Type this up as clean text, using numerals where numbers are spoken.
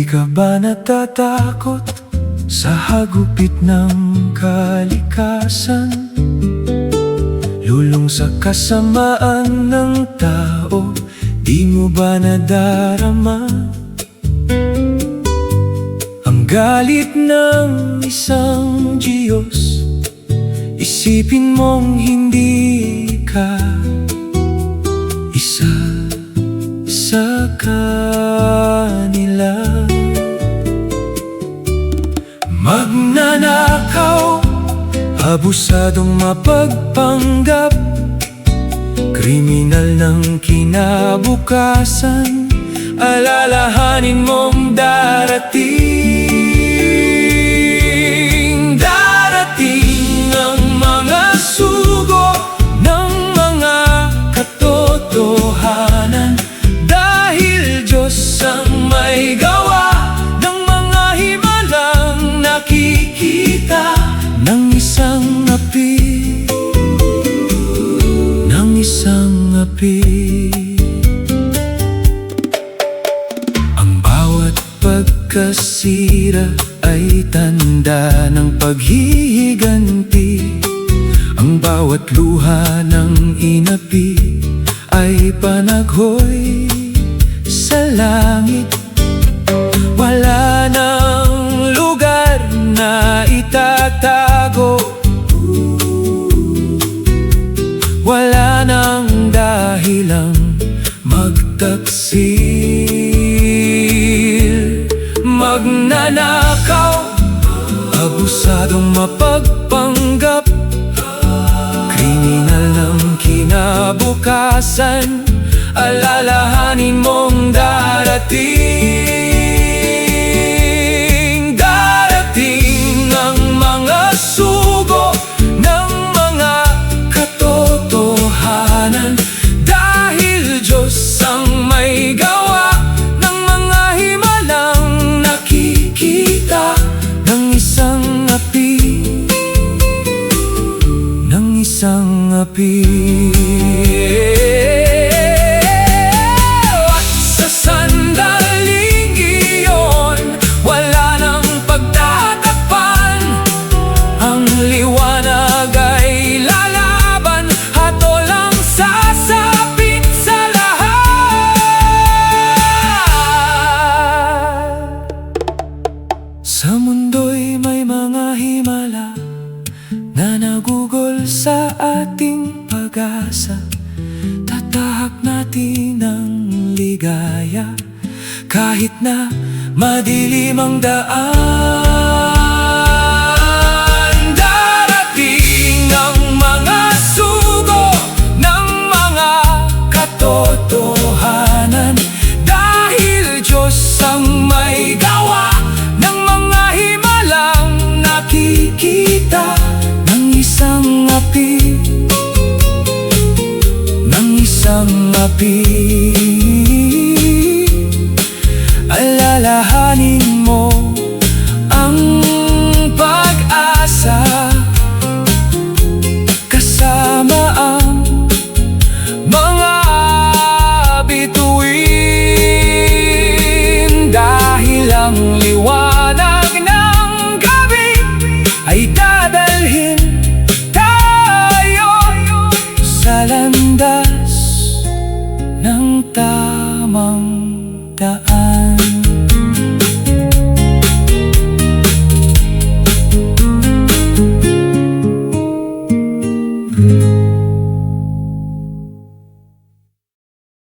ka ba natatakot sa hagupit ng kalikasan? Lulong sa kasamaan ng tao, di mo ba nadarama? Ang galit ng isang Diyos, isipin mong hindi ka isa sa kanila. Magnanakaw, abusadong mapagpanggap, kriminal ng kinabukasan, alalahanin mong darating. Darating ang mga sugo ng mga katotohanan, dahil Diyos ang may gawa ng mga himalang nakikita ng isang api, ng isang api. Ang bawat pagkasira ay tanda ng paghihiganti. Ang bawat luha ng inapi ay panaghoy sa langit. Wala nang lugar na itatago, wala nang dahilang magtaksil. Magnanakaw, abusadong mapagpanggap, kriminal ng kinabukasan, alalahanin mong darating. Darating ang mga sugo ng mga katotohanan, dahil Diyos ang may gawa ng mga himalang nakikita ng isang api, ng isang api. At sa sandaling iyon, wala nang pagtatakpan. Ang liwanag ay lalaban, hatolang sasapit sa lahat. Sa mundo'y may mga himala na nagugol sa ating pag-asa. Tatahak natin ang ligaya kahit na madilim ang daan. Darating ang mga sugo ng mga katotohanan, dahil Diyos ang may gawa ng mga himalang nakikita ng isang api, ng isang api. Alalahanin mo ang pag-asa, kasama ang mga bituin, dahil ang liwanag ng gabi ay dadalhin tayo sa landas ng tamang